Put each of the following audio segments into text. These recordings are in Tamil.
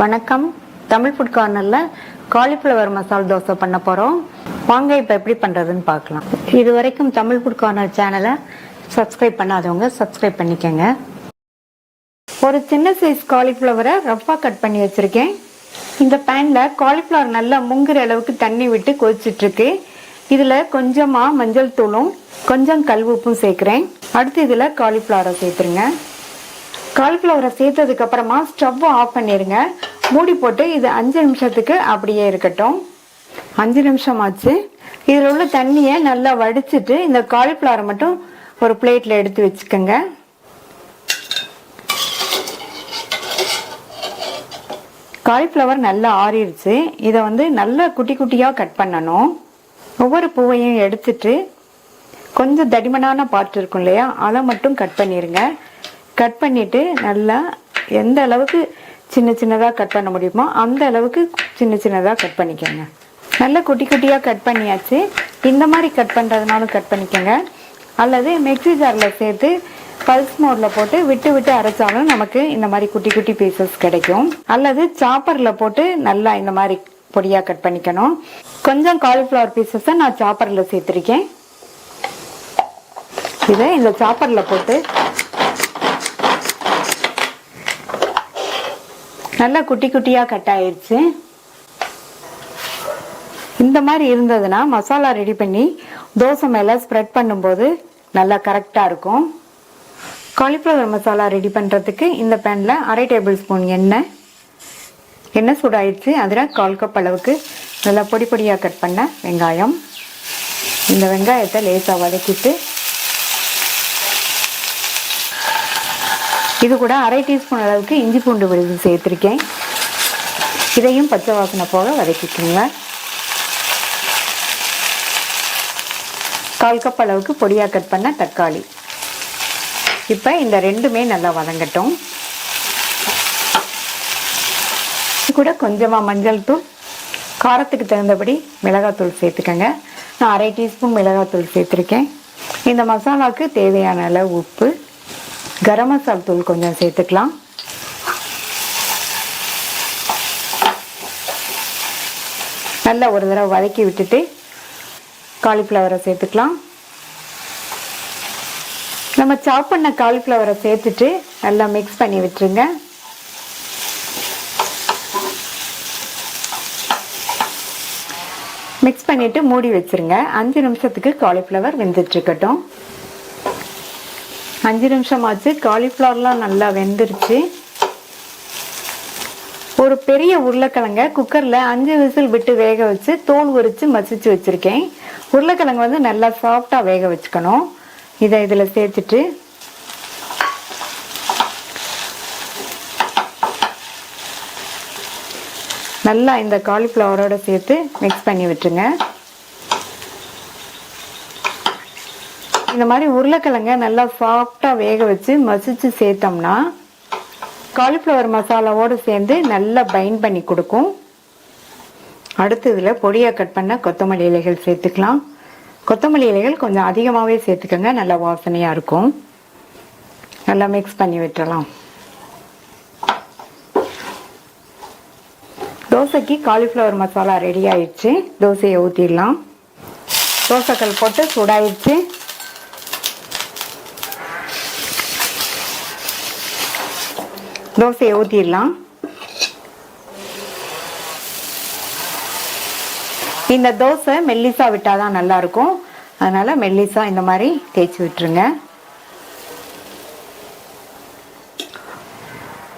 வணக்கம். தமிழ் ஃபுட் கார்னர்ல காலிஃப்ளவர் மசாலா தோசை பண்ண போறோம். வாங்க இப்போ எப்படி பண்றதுன்னு பார்க்கலாம். இது வரைக்கும் தமிழ் ஃபுட் கார்னர் சேனலை சப்ஸ்கிரைப் பண்ணாதவங்க சப்ஸ்கிரைப் பண்ணிக்கங்க. ஒரு சின்ன சைஸ் காலிஃப்ளவரை ரஃபா கட் பண்ணி வச்சிருக்கேன். இந்த பேன்ல காலிஃப்ளவர் நல்லா முங்குற அளவுக்கு தண்ணி விட்டு கொதிச்சிட்டு இருக்கு. இதுல கொஞ்சமா மஞ்சள் தூளும் கொஞ்சம் கல் உப்பும் சேர்க்கிறேன். அடுத்து இதுல காலிஃப்ளவரை சேர்த்துருங்க. காலிஃப்ளவரை சேர்த்ததுக்கு அப்புறமா ஸ்டவ் ஆஃப் பண்ணிருங்க. மூடி போட்டு இது 5 நிமிஷத்துக்கு அப்படியே இருக்கட்டும். 5 நிமிஷம் ஆச்சு. இதில் உள்ள தண்ணியை நல்லா வடிச்சிட்டு இந்த காலிஃப்ளவரை மட்டும் ஒரு பிளேட்ல எடுத்து வச்சுக்கோங்க. காலிஃப்ளவர் நல்லா ஆறிடுச்சு. இதை நல்லா குட்டி குட்டியாக கட் பண்ணணும். ஒவ்வொரு பூவையும் எடுத்துட்டு கொஞ்சம் தடிமனான பார்ட் இருக்கும் இல்லையா, அதை மட்டும் கட் பண்ணிடுங்க. கட் பண்ணிட்டு நல்லா எந்த அளவுக்கு சின்ன சின்னதாக கட் பண்ண முடியுமோ அந்த அளவுக்கு சின்ன சின்னதாக கட் பண்ணிக்கோங்க. நல்லா குட்டி குட்டியாக கட் பண்ணியாச்சு. இந்த மாதிரி கட் பண்ணுறதுனாலும் கட் பண்ணிக்கோங்க, அல்லது மிக்ஸி ஜாரில் சேர்த்து பல்ஸ் மோடில் போட்டு விட்டு விட்டு அரைச்சாலும் நமக்கு இந்த மாதிரி குட்டி குட்டி பீசஸ் கிடைக்கும். அல்லது சாப்பரில் போட்டு நல்லா இந்த மாதிரி பொடியாக கட் பண்ணிக்கணும். கொஞ்சம் காலிஃப்ளவர் பீசஸை நான் சாப்பரில் சேர்த்துருக்கேன். இதை இந்த சாப்பரில் போட்டு நல்லா குட்டி குட்டியாக கட் ஆயிடுச்சு. இந்த மாதிரி இருந்ததுன்னா மசாலா ரெடி பண்ணி தோசை மேலே ஸ்ப்ரெட் பண்ணும்போது நல்லா கரெக்டாக இருக்கும். காலிஃப்ளவர் மசாலா ரெடி பண்ணுறதுக்கு இந்த பேனில் 1/2 டேபிள் ஸ்பூன் எண்ணெய் சூடாயிடுச்சு. அதில் 1/4 கப் அளவுக்கு நல்லா பொடி பொடியாக கட் பண்ண வெங்காயம். இந்த வெங்காயத்தை லேசாக வதக்கிட்டு இது கூட 1/2 டீஸ்பூன் அளவுக்கு இஞ்சி பூண்டு விழுது சேர்த்துருக்கேன். இதையும் பச்சை வாசனை போக வதக்கிக்கோங்க. 1/4 கப் அளவுக்கு பொடியாக கட் பண்ண தக்காளி. இப்போ இந்த ரெண்டுமே நல்லா வதங்கட்டும். இது கூட கொஞ்சமாக மஞ்சள் தூள், காரத்துக்கு தகுந்தபடி மிளகாத்தூள் சேர்த்துக்கோங்க. நான் 1/2 டீஸ்பூன் மிளகாத்தூள் சேர்த்துருக்கேன். இந்த மசாலாவுக்கு தேவையான அளவு உப்பு, கரம் மசாலா தூள் கொஞ்சம் சேர்த்துக்கலாம். நல்லா ஒரு தடவை வதக்கி விட்டுட்டு காலிஃப்ளவரை சேர்த்துக்கலாம். நம்ம சாப் பண்ண காலிஃப்ளவரை சேர்த்துட்டு நல்லா மிக்ஸ் பண்ணி விட்டுருங்க. மிக்ஸ் பண்ணிட்டு மூடி வச்சிருங்க. 5 நிமிஷத்துக்கு காலிஃப்ளவர் வெந்துட்டு இருக்கட்டும். 5 நிமிஷம் ஆச்சு. காலிஃப்ளவர்லாம் நல்லா வெந்துருச்சு. ஒரு பெரிய உருளைக்கிழங்க குக்கரில் 5 விசில் விட்டு வேக வச்சு தோல் உரித்து மசிச்சு வச்சுருக்கேன். உருளைக்கிழங்கு நல்லா சாஃப்டாக வேக வச்சுக்கணும். இதை இதில் சேர்த்துட்டு நல்லா இந்த காலிஃப்ளவரோட சேர்த்து மிக்ஸ் பண்ணி விட்டுருங்க. இந்த மாதிரி உருளைக்கிழங்க நல்லா சாஃப்டாக வேக வச்சு மசிச்சு சேர்த்தோம்னா காலிஃப்ளவர் மசாலாவோடு சேர்ந்து நல்லா பைண்ட் பண்ணி கொடுக்கும். அடுத்து இதில் பொடியாக கட் பண்ண கொத்தமல்லி இலைகள் சேர்த்துக்கலாம். கொத்தமல்லி இலைகள் கொஞ்சம் அதிகமாகவே சேர்த்துக்கோங்க, நல்லா வாசனையாக இருக்கும். நல்லா மிக்ஸ் பண்ணி விட்டுறலாம். தோசைக்கு காலிஃப்ளவர் மசாலா ரெடி ஆயிடுச்சு. தோசையை ஊற்றிடலாம். தோசைக்கல் போட்டு சூடாயிடுச்சு. தோசையை ஊற்றிடலாம். இந்த தோசை மெல்லிசா விட்டால் தான் நல்லாயிருக்கும். அதனால் மெல்லிசா இந்த மாதிரி தேய்ச்சி விட்டுருங்க.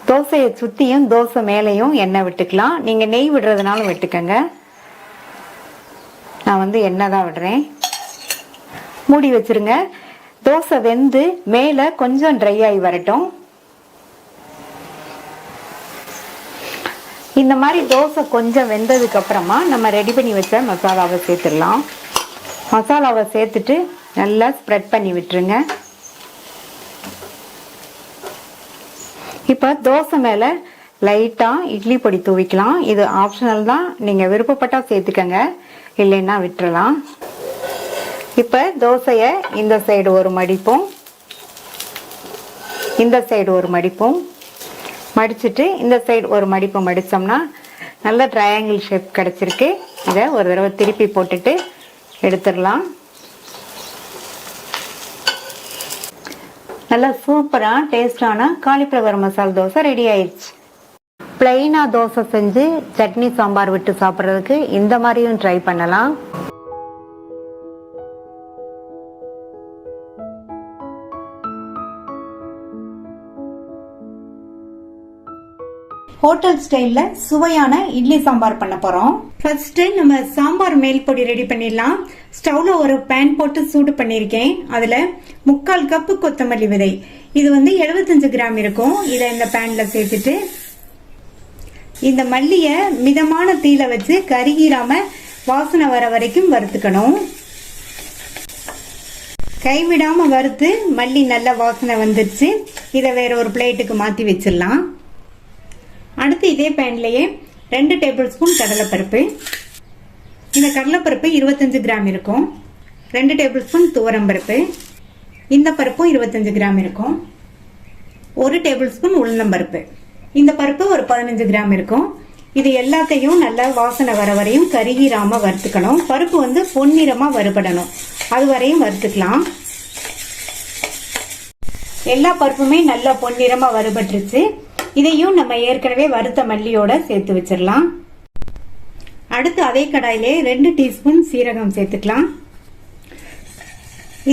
தோசையை சுற்றியும் தோசை மேலேயும் எண்ணெய் விட்டுக்கலாம். நீங்கள் நெய் விடுறதுனாலும் விட்டுக்கங்க. நான் எண்ணெய் தான் விடுறேன். மூடி வச்சுருங்க. தோசை வெந்து மேலே கொஞ்சம் ட்ரை ஆகி வரட்டும். இந்த மாதிரி தோசை கொஞ்சம் வெந்ததுக்கு அப்புறமா நம்ம ரெடி பண்ணி வச்ச மசாலாவை சேர்த்துடலாம். மசாலாவை சேர்த்துட்டு நல்லா ஸ்ப்ரெட் பண்ணி விட்டுருங்க. இப்போ தோசை மேலே லைட்டாக இட்லி பொடி தூவிக்கலாம். இது ஆப்ஷனல் தான், நீங்கள் விருப்பப்பட்டால் சேர்த்துக்கங்க, இல்லைன்னா விட்டுறலாம். இப்போ தோசையை இந்த சைடு ஒரு மடிப்பும் இந்த சைடு ஒரு மடிப்பும் மடிச்சிட்டு இந்த சைடு ஒரு மடிப்பு மடிச்சோம்னா நல்ல ட்ரையாங்கிள் ஷேப் கிடைச்சிருக்கு. இதை ஒரு தடவை திருப்பி போட்டுட்டு எடுத்துடலாம். நல்லா சூப்பரா டேஸ்டான காலிஃப்ளவர் மசாலா தோசை ரெடி ஆயிடுச்சு. பிளைனா தோசை செஞ்சு சட்னி சாம்பார் விட்டு சாப்பிட்றதுக்கு இந்த மாதிரியும் ட்ரை பண்ணலாம். ஹோட்டல் ஸ்டைல்ல சுவையான இட்லி சாம்பார் பண்ண போறோம். ஃபர்ஸ்ட் நம்ம சாம்பார் மேல் பொடி ரெடி பண்ணிடலாம். ஸ்டவ்ல ஒரு பேன் போட்டு சூடு பண்ணிருக்கேன். அதுல 3/4 கப்பு கொத்தமல்லி விதை, இது 75 கிராம் இருக்கும். இதை இந்த பேன்ல சேர்த்துட்டு இந்த மல்லிய மிதமான தீயில வச்சு கருகிராம வாசனை வர வரைக்கும் வறுத்துக்கணும். கைவிடாம வறுத்து மல்லி நல்ல வாசனை வந்துருச்சு. இதை வேற ஒரு பிளேட்டுக்கு மாத்தி வச்சிடலாம். அடுத்து இதே பேன்லயே 2 டேபிள் ஸ்பூன் கடலைப்பருப்பு, இந்த கடலைப்பருப்பு 25 கிராம் இருக்கும். 2 டேபிள் ஸ்பூன் துவரம்பருப்பு, இந்த பருப்பும் 25 கிராம் இருக்கும். 1 டேபிள் ஸ்பூன் உளுந்தம்பருப்பு, இந்த பருப்பு ஒரு 15 கிராம் இருக்கும். இது எல்லாத்தையும் நல்லா வாசனை வர வரையும் கருகிராம வறுத்துக்கணும். பருப்பு பொன்னிறமா வறுபடணும், அது வரையும் வறுத்துக்கலாம். எல்லா பருப்புமே நல்லா பொன்னிறமா வறுபட்டுருச்சு. இதையும் நம்ம ஏற்கனவே வறுத்த மல்லியோட சேர்த்து வச்சிடலாம். அடுத்து அதே கடாயிலே 2 டீஸ்பூன் சீரகம் சேர்த்துக்கலாம்.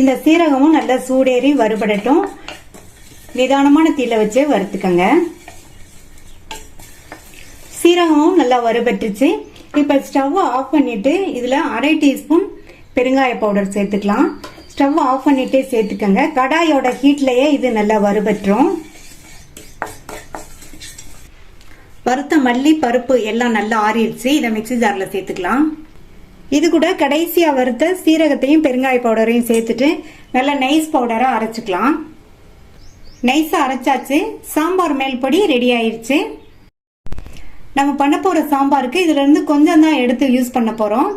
இந்த சீரகமும் நல்லா சூடேறி வறுபடட்டும். நிதானமான தீயில வச்சு வறுத்துக்கங்க. சீரகமும் நல்லா வறுபட்டுச்சு. இப்ப ஸ்டவ் ஆஃப் பண்ணிட்டு இதுல 1/2 டீஸ்பூன் பெருங்காய பவுடர் சேர்த்துக்கலாம். ஸ்டவ் ஆஃப் பண்ணிட்டே சேர்த்துக்கங்க. கடாயோட ஹீட்லயே இது நல்லா வறுபட்டுரும். வறுத்த மல்லி பருப்பு எல்லாம் நல்லா ஆறிடுச்சு. இதை மிக்ஸி ஜார்ல சேர்த்துக்கலாம். இது கூட கடைசியா வறுத்த சீரகத்தையும் பெருங்காய பவுடரையும் சேர்த்துட்டு நல்லா நைஸ் பவுடரா அரைச்சுக்கலாம். நைஸா அரைச்சாச்சு. சாம்பார் மேல் பொடி ரெடி ஆயிடுச்சு. நம்ம பண்ண போற சாம்பாருக்கு இதுல இருந்து கொஞ்சம் தான் எடுத்து யூஸ் பண்ண போறோம்.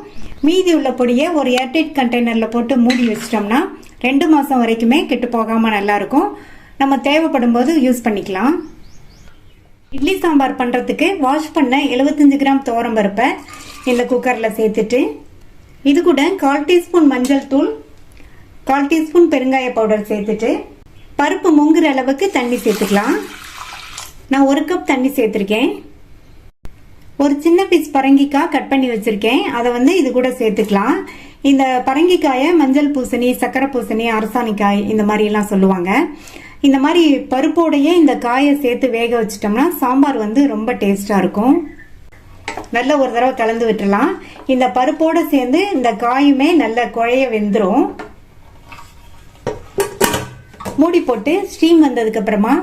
மீதி உள்ள பொடியை ஒரு ஏர்டைட் கண்டெய்னர்ல போட்டு மூடி வச்சிட்டோம்னா 2 மாசம் வரைக்குமே கெட்டு போகாம நல்லா இருக்கும். நம்ம தேவைப்படும் போது யூஸ் பண்ணிக்கலாம். இட்லி சாம்பார் பண்றதுக்கு வாஷ் பண்ண 75 கிராம் துவரம் பருப்பை இந்த குக்கர்ல சேர்த்துட்டு இது கூட 1/4 டீஸ்பூன் மஞ்சள் தூள், 1/4 டீஸ்பூன் பெருங்காய பவுடர் சேர்த்துட்டு பருப்பு முங்குற அளவுக்கு தண்ணி சேர்த்துக்கலாம். நான் 1 கப் தண்ணி சேர்த்திருக்கேன். ஒரு சின்ன பீஸ் பரங்கிக்காய் கட் பண்ணி வச்சிருக்கேன். அதை இது கூட சேர்த்துக்கலாம். இந்த பரங்கிக்காயை மஞ்சள் பூசணி, சக்கரை பூசணி, அரசாணிக்காய் இந்த மாதிரி எல்லாம் சொல்லுவாங்க. இந்த மாதிரி பருப்போடையே இந்த காயை சேர்த்து வேக வச்சிட்டோம்னா சாம்பார் ரொம்ப டேஸ்டா இருக்கும். நல்ல ஒரு தடவை கலந்து விட்டுலாம். இந்த பருப்போட சேர்ந்து இந்த காயுமே நல்ல குழைய வெந்துரும். மூடி போட்டு ஸ்டீம் வந்ததுக்கு அப்புறமா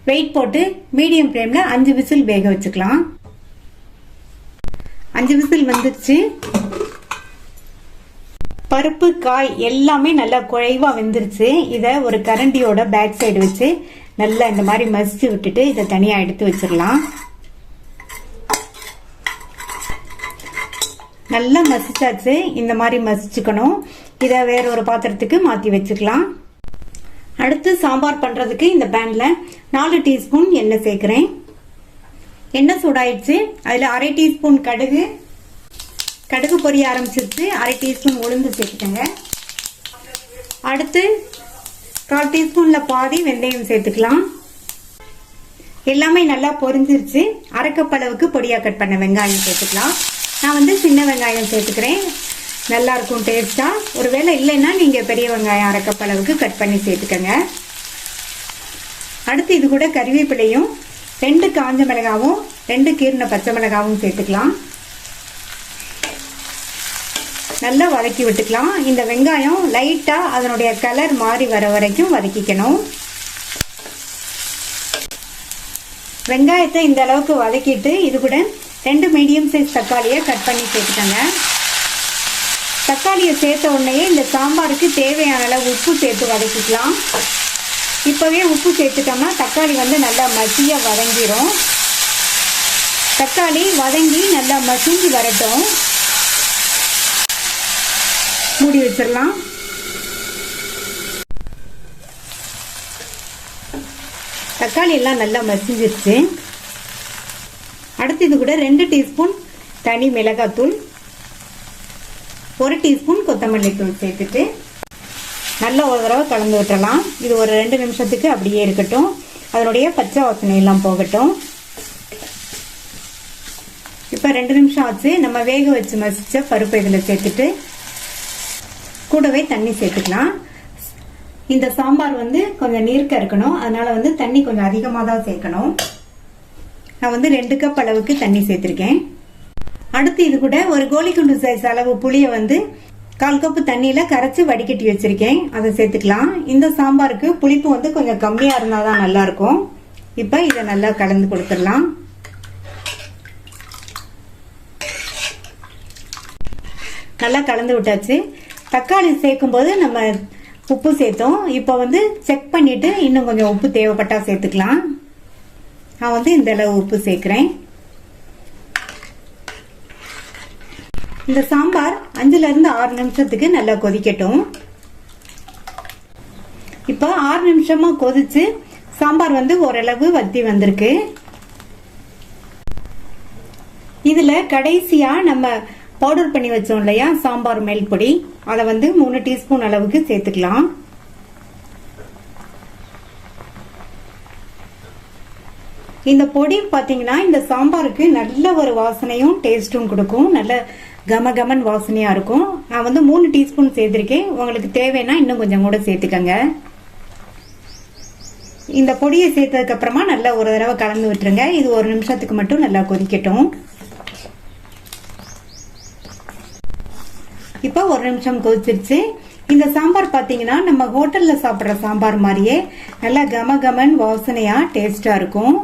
வெயிட் போட்டு மீடியம் ஃப்ளேம்ல 5 விசில் வேக வச்சுக்கலாம். 5 விசில் வந்துருச்சு. பருப்பு காய் எல்லாமே நல்லா குழைவா வெந்துருச்சு. இத ஒரு கரண்டியோட பேக் சைடு வச்சு நல்லா இந்த மாதிரி மசிச்சு விட்டுட்டு இதை தனியா எடுத்து வச்சிடலாம். நல்லா மசிச்சாச்சு. இந்த மாதிரி மசிச்சுக்கணும். இதை வேற ஒரு பாத்திரத்துக்கு மாத்தி வச்சுக்கலாம். அடுத்து சாம்பார் பண்றதுக்கு இந்த பேன்ல 4 டீஸ்பூன் எண்ணெய் சேர்க்கிறேன். எண்ணெய் சூடாயிடுச்சு. அதுல 1/2 டீஸ்பூன் கடுகு பொரிய ஆரம்பிச்சிருச்சு. 1/2 டீஸ்பூன் உளுந்து சேர்த்துக்கங்க. அடுத்து 1/4 டீஸ்பூன்ல பாதி வெந்தயம் சேர்த்துக்கலாம். எல்லாமே நல்லா பொரிஞ்சிருச்சு. 1/2 கப் அளவுக்கு பொடியா கட் பண்ண வெங்காயம் சேர்த்துக்கலாம். நான் சின்ன வெங்காயம் சேர்த்துக்கிறேன். நல்லா இருக்கும் டேஸ்டா. ஒருவேளை இல்லைன்னா நீங்க பெரிய வெங்காயம் 1/2 கப் அளவுக்கு கட் பண்ணி சேர்த்துக்கங்க. அடுத்து இது கூட கறிவேப்பிலையும் 2 காஞ்ச மிளகாவும் 2 கீறின பச்சை மிளகாவும் சேர்த்துக்கலாம். நல்லா வதக்கி விட்டுக்கலாம். இந்த வெங்காயம் லைட்டா அதனுடைய கலர் மாறி வர வரைக்கும் வதக்கிக்கணும். வெங்காயத்தை இந்த அளவுக்கு வதக்கிட்டு இது கூட 2 மீடியம் சைஸ் தக்காளியை கட் பண்ணி சேர்த்துக்கங்க. தக்காளியை சேர்த்த உடனே இந்த சாம்பாருக்கு தேவையான அளவு உப்பு சேர்த்து வதக்கிக்கலாம். இப்பவே உப்பு சேர்த்துட்டோம்னா தக்காளி நல்லா மசியா வதங்கிரும். தக்காளி வதங்கி நல்லா மசிஞ்சு வரட்டும். மூடி வச்சிடலாம். தக்காளி எல்லாம் நல்லா மசிஞ்சிருச்சு. அடுத்து இது கூட 2 டீஸ்பூன் தனி மிளகாத்தூள், 1 டீஸ்பூன் கொத்தமல்லி தூள் சேர்த்துட்டு நல்லா ஒரு தடவை கலந்து விட்டுறலாம். இது ஒரு 2 நிமிஷத்துக்கு அப்படியே இருக்கட்டும். அதனுடைய பச்சை வாசனை எல்லாம் போகட்டும். இப்போ 2 நிமிஷம் ஆச்சு. நம்ம வேக வச்சு மசிச்ச பருப்பு இதில் சேர்த்துட்டு கூடவே தண்ணி சேர்த்துக்கலாம். இந்த சாம்பார் கொஞ்சம் நீர்க்க இருக்கணும். அதனால தண்ணி கொஞ்சம் அதிகமாக தான் சேர்க்கணும். நான் 2 கப் அளவுக்கு தண்ணி சேர்த்திருக்கேன். அடுத்து இது கூட ஒரு கோலிக்குண்டு சைஸ் அளவு புளியை 1/4 கப் தண்ணியில கரைச்சி வடிகட்டி வச்சிருக்கேன். அதை சேர்த்துக்கலாம். இந்த சாம்பாருக்கு புளிப்பு கொஞ்சம் கம்மியா இருந்தாதான் நல்லா இருக்கும். இப்ப இதை நல்லா கலந்து கொடுத்துடலாம். நல்லா கலந்து விட்டாச்சு. தக்காளி சேர்க்கும் போது நம்ம உப்பு சேர்த்தோம். இப்போ செக் பண்ணிட்டு இன்னும் கொஞ்சம் உப்பு தேவைப்பட்டா சேர்த்துக்கலாம். நான் இந்த அளவு உப்பு சேர்க்கிறேன். இந்த சாம்பார் 5ல இருந்து 6 நிமிஷத்துக்கு நல்லா கொதிக்கட்டும். இப்போ 6 நிமிஷமா கொதிச்சு சாம்பார் ஓரளவு வத்தி வந்திருக்கு. இதுல கடைசியா நம்ம பவுடர் பண்ணி வச்சோம் இல்லையா சாம்பார் மேல் பொடி, அதை 3 டீஸ்பூன் அளவுக்கு சேர்த்துக்கலாம். இந்த பொடி பாத்தீங்கன்னா இந்த சாம்பாருக்கு நல்ல ஒரு வாசனையும் டேஸ்டும் கொடுக்கும். நல்ல கமகமன் வாசனையா இருக்கும். நான் 3 டீஸ்பூன் சேர்த்திருக்கேன். உங்களுக்கு தேவைன்னா இன்னும் கொஞ்சம் கூட சேர்த்துக்கங்க. இந்த பொடியை சேர்த்ததுக்கு அப்புறமா நல்லா ஒரு தடவை கலந்து விட்டுருங்க. இது 1 நிமிஷத்துக்கு மட்டும் நல்லா கொதிக்கட்டும். இப்போ 1 நிமிஷம் கொதிச்சிருச்சு. இந்த சாம்பார் பாத்தீங்கன்னா நம்ம ஹோட்டல்ல சாப்பிடுற சாம்பார் மாதிரியே நல்லா கமகமன் வாசனையா டேஸ்டா இருக்கும்.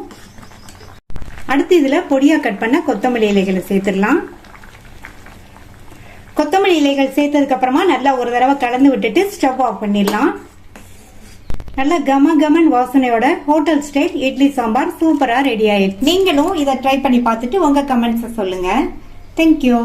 அடுத்து இதுல பொடியா கட் பண்ண கொத்தமல்லி இலைகளை சேர்த்துடலாம். கொத்தமல்லி இலைகள் சேர்த்ததுக்கு அப்புறமா நல்லா ஒரு தடவை கலந்து விட்டுட்டு ஸ்டவ் ஆஃப் பண்ணிடலாம். நல்ல கமகமன் வாசனையோட ஹோட்டல் ஸ்டைல் இட்லி சாம்பார் சூப்பரா ரெடி ஆயிடுச்சு. நீங்களும் இதை ட்ரை பண்ணி பார்த்துட்டு உங்க கமெண்ட்ஸ் சொல்லுங்க. தேங்க்யூ.